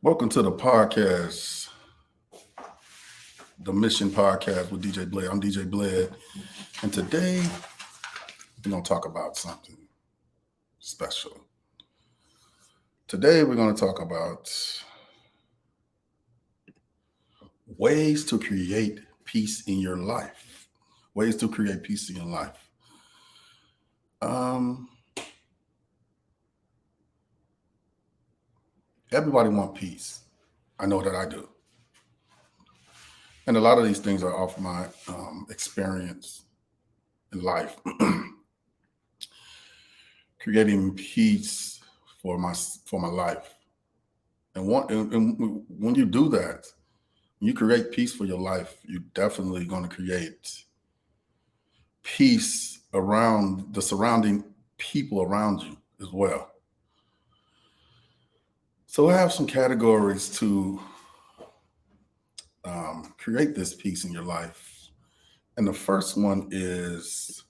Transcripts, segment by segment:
Welcome to the podcast, the Mission Podcast with DJ Bled. I'm DJ Bled, and today we're going to talk about something special. Today we're going to talk about ways to create peace in your life. Ways to create peace in your life. Um, Everybody wants peace. I know that I do. And a lot of these things are off my experience in life. Creating peace for my life. And when you do that, when you create peace for your life, you're definitely going to create peace around the surrounding people around you as well. So I have some categories to create this peace in your life. And the first one is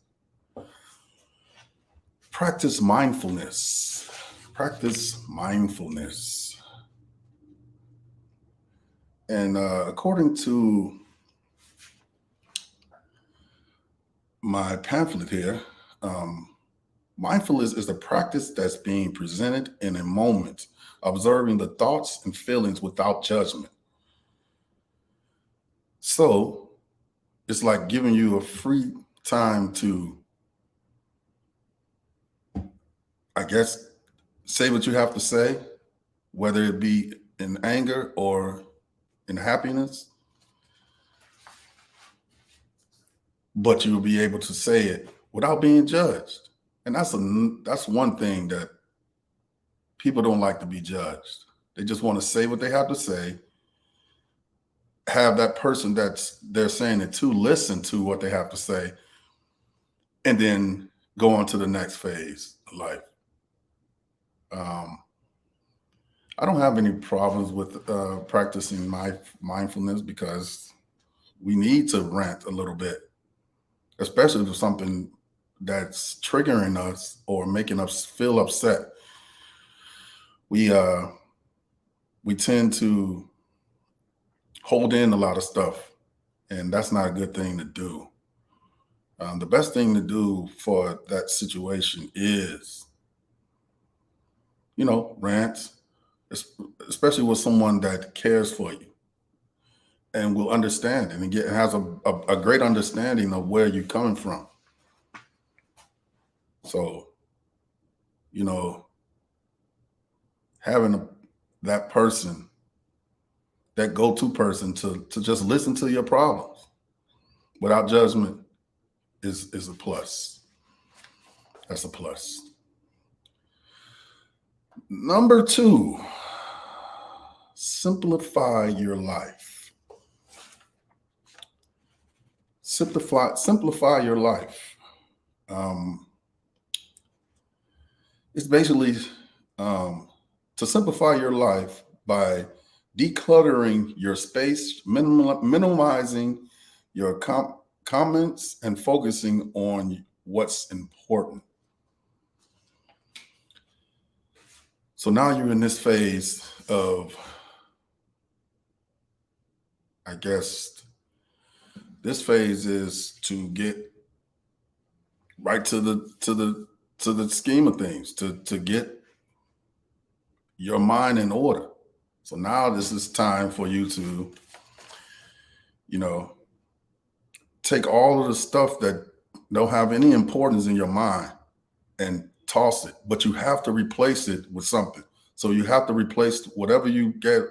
practice mindfulness. Practice mindfulness. And according to my pamphlet here, mindfulness is the practice that's being presented in a moment, observing the thoughts and feelings without judgment. So it's like giving you a free time to, I guess, say what you have to say, whether it be in anger or in happiness, but you'll be able to say it without being judged. And that's one thing that people don't like to be judged. They just want to say what they have to say, have that person that's they're saying it to listen to what they have to say, and then go on to the next phase of life. I don't have any problems with practicing my mindfulness because we need to rant a little bit, especially if something that's triggering us or making us feel upset. We uh, we tend to hold in a lot of stuff, and that's not a good thing to do. The best thing to do for that situation is, rant, especially with someone that cares for you and will understand and has a great understanding of where you're coming from. So, you know, having that person, that go-to person to just listen to your problems without judgment is a plus. That's a plus. Number two, simplify your life. Simplify your life. It's basically to simplify your life by decluttering your space, minimizing your comments, and focusing on what's important. So now you're in this phase of, I guess, this phase is to get right to the scheme of things, to get your mind in order. So now this is time for you to, take all of the stuff that don't have any importance in your mind and toss it, but you have to replace it with something. So you have to replace whatever you get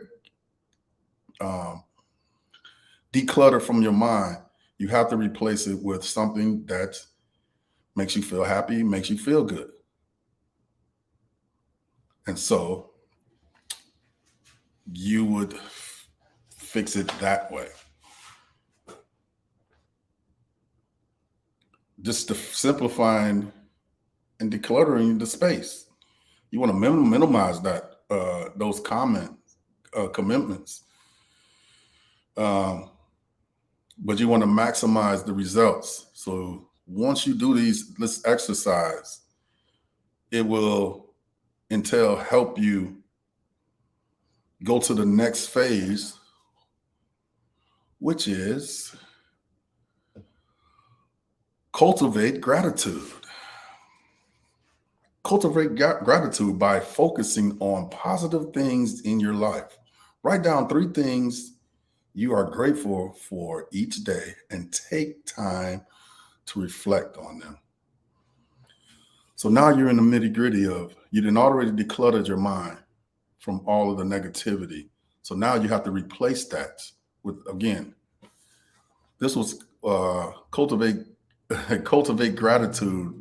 decluttered from your mind. You have to replace it with something that makes you feel happy, makes you feel good. And so you would fix it that way. Just simplifying and decluttering the space. You want to minimize those commitments, but you want to maximize the results. So once you do this exercise, it will help you go to the next phase, which is cultivate gratitude. Cultivate gratitude by focusing on positive things in your life. Write down 3 things you are grateful for each day and take time to reflect on them. So now you're in the nitty gritty of, you done already decluttered your mind from all of the negativity. So now you have to replace that with, again, this was cultivate cultivate gratitude.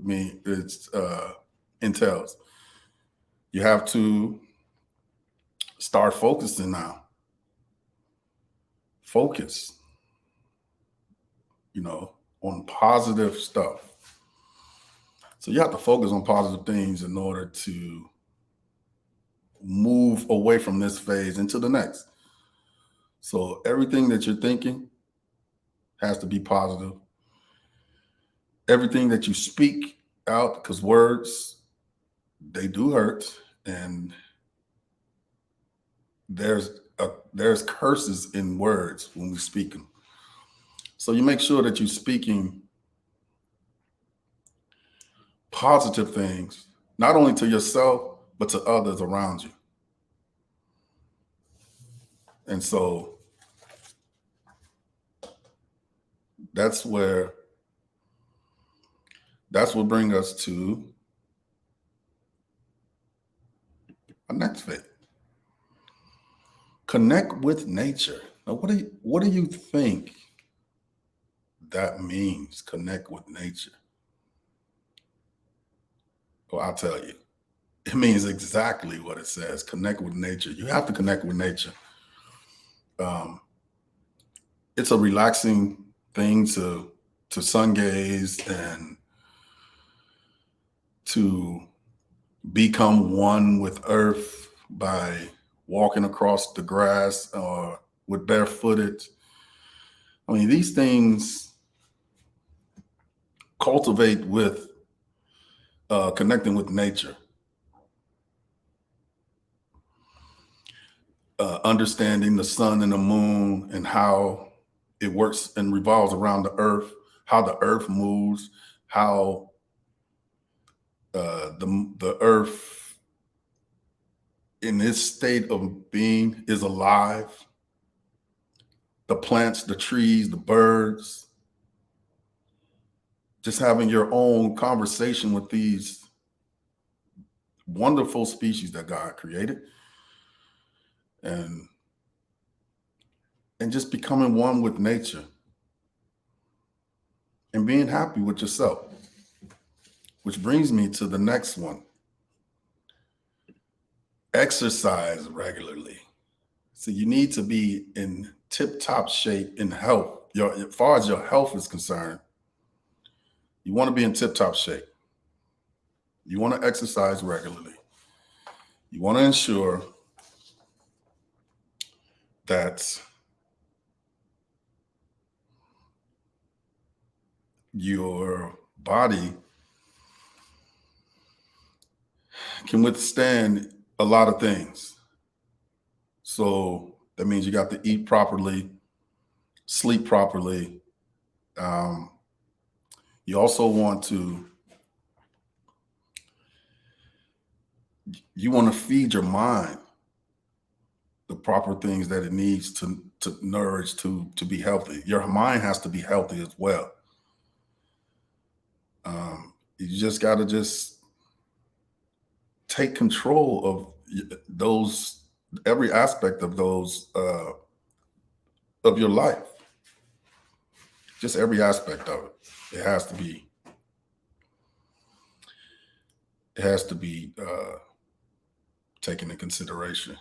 It's entails you have to start focusing now. Focus, on positive stuff. So you have to focus on positive things in order to move away from this phase into the next. So everything that you're thinking has to be positive. Everything that you speak out, because words, they do hurt, and there's curses in words when we speak them. So you make sure that you're speaking positive things, not only to yourself, but to others around you. And so that's what brings us to our next phase. Connect with nature. Now, what do you think that means? Connect with nature. Well, I'll tell you. It means exactly what it says. Connect with nature. You have to connect with nature. It's a relaxing thing to sun gaze and to become one with earth by walking across the grass or with barefooted. I mean, these things cultivate with connecting with nature, understanding the sun and the moon and how it works and revolves around the earth, how the earth moves, how the earth in its state of being is alive. The plants, the trees, the birds, just having your own conversation with these wonderful species that God created, and just becoming one with nature and being happy with yourself. Which brings me to the next one. Exercise regularly. So you need to be in tip-top shape in health. As far as your health is concerned, you want to be in tip-top shape. You want to exercise regularly. You want to ensure that your body can withstand a lot of things. So that means you got to eat properly, sleep properly. You also want to feed your mind the proper things that it needs to nourish to be healthy. Your mind has to be healthy as well. You just got to just take control of every aspect of those of your life. Just every aspect of it. It has to be taken into consideration.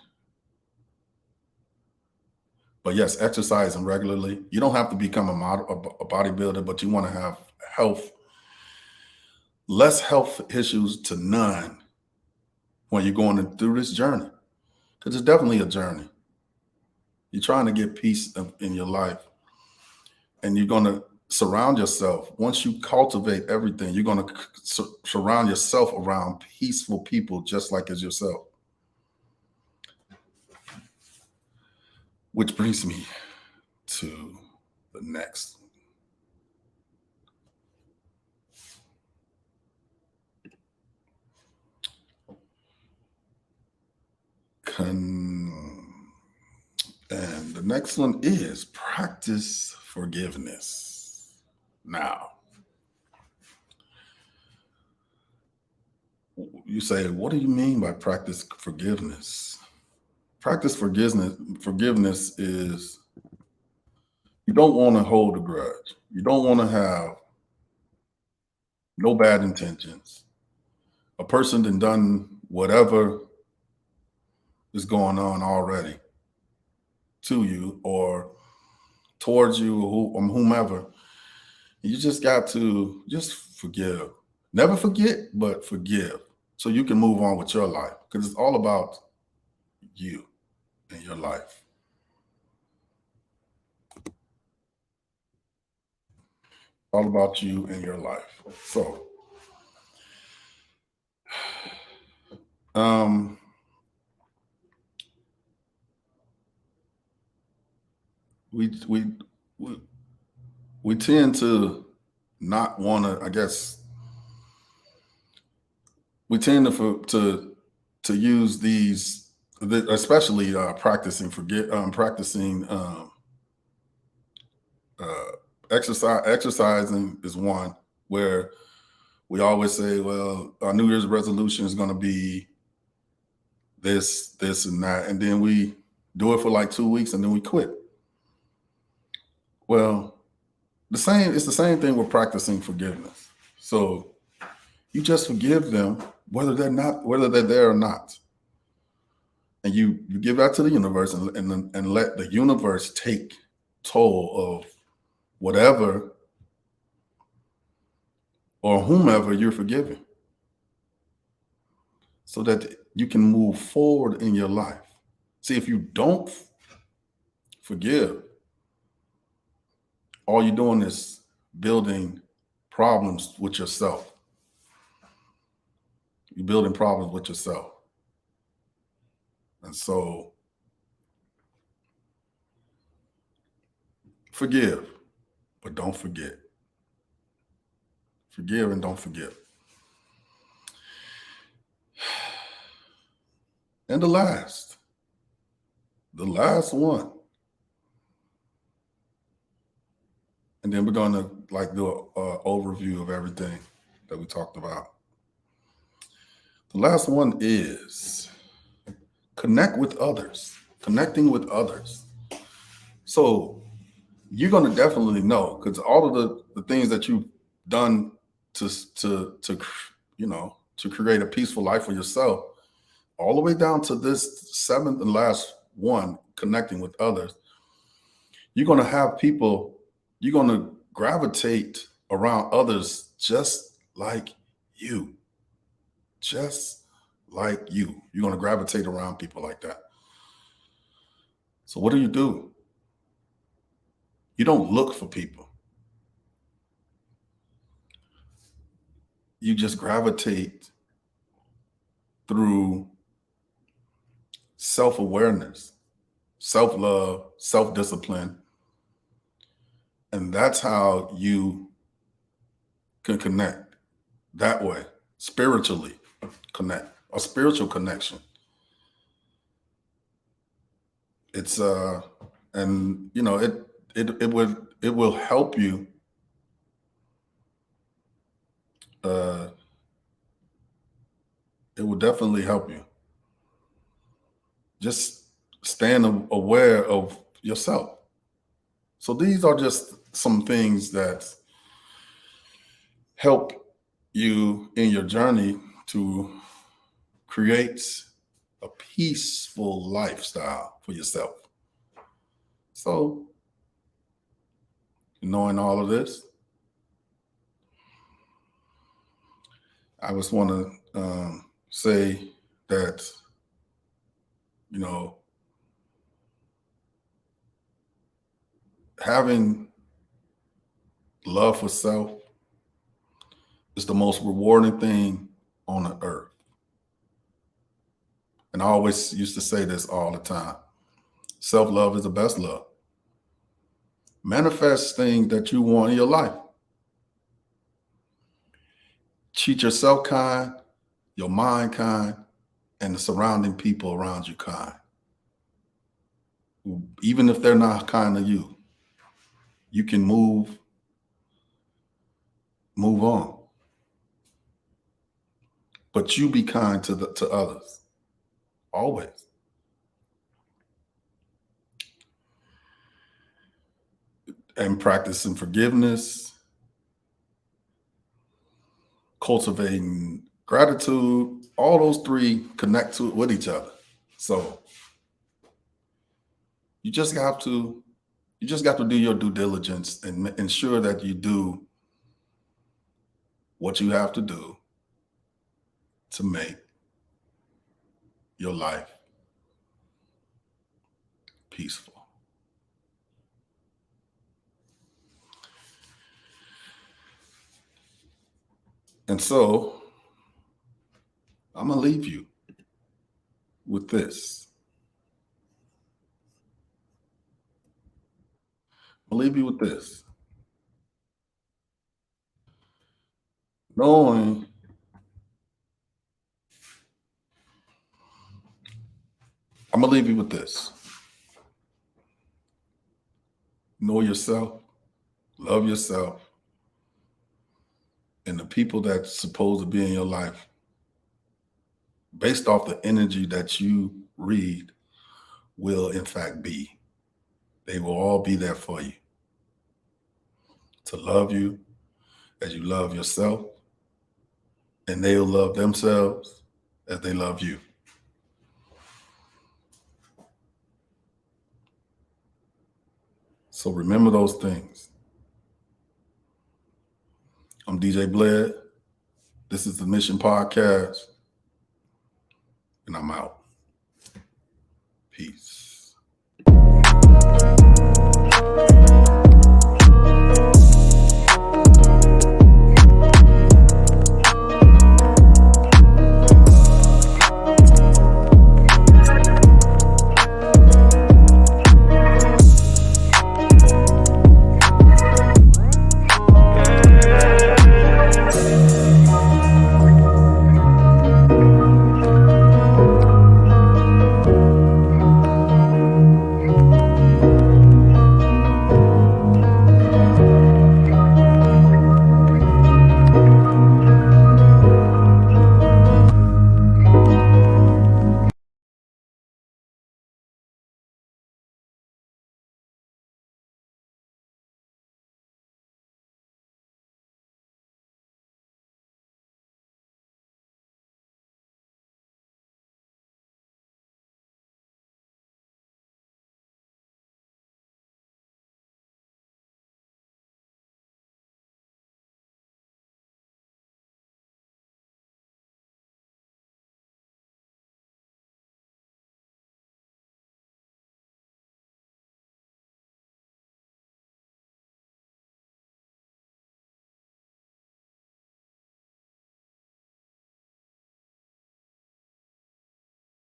But yes, exercising regularly. You don't have to become a bodybuilder, but you want to have less health issues to none when you're going through this journey. Because it's definitely a journey. You're trying to get peace in your life. And you're going to surround yourself. Once you cultivate everything, you're going to surround yourself around peaceful people just like as yourself. Which brings me to the next. And the next one is practice forgiveness. Now, you say, what do you mean by practice forgiveness? Practice forgiveness is you don't want to hold a grudge. You don't want to have no bad intentions. A person that done whatever is going on already to you or towards you or whomever. You just got to just forgive. Never forget, but forgive. So you can move on with your life. Because it's all about you and your life. All about you and your life. So um we we we, we tend to not want to, I guess we tend to use these, especially practicing uh, exercising is one where we always say, well, our New Year's resolution is going to be this, and that, and then we do it for like 2 weeks and then we quit. Well, it's the same thing with practicing forgiveness. So you just forgive them whether they're there or not, and you give that to the universe and let the universe take toll of whatever or whomever you're forgiving, so that you can move forward in your life. See, if you don't forgive, all you're doing is building problems with yourself. You're building problems with yourself. And so forgive, but don't forget. Forgive and don't forget. And the last one, and then we're going to like do an overview of everything that we talked about. The last one is connecting with others. So you're going to definitely know, because all of the things that you've done to to create a peaceful life for yourself, all the way down to this seventh and last one, connecting with others, you're going to have people, you're going to gravitate around others just like you. Just like you. You're going to gravitate around people like that. So what do? You don't look for people. You just gravitate through self-awareness, self-love, self-discipline. And that's how you can connect that way, spiritually connect, a spiritual connection. It's and you know it will help you uh it will definitely help you. Just stand aware of yourself. So these are just some things that help you in your journey to create a peaceful lifestyle for yourself. So, knowing all of this, I just want to say that, you know, having love for self is the most rewarding thing on the earth. And I always used to say this all the time. Self-love is the best love. Manifest things that you want in your life. Treat yourself kind, your mind kind, and the surrounding people around you kind. Even if they're not kind to you, you can move on. But you be kind to others. Always. And practicing forgiveness, cultivating gratitude, all those three connect with each other. So you just have to do your due diligence and ensure that you do what you have to do to make your life peaceful. And so I'm going to leave you with this. I'll leave you with this. Knowing I'm going to leave you with this. Know yourself, love yourself, and the people that's supposed to be in your life, based off the energy that you read, will in fact be. They will all be there for you to love you as you love yourself, and they'll love themselves as they love you. So remember those things. I'm DJ Bled. This is the Mission Podcast, and I'm out. Peace.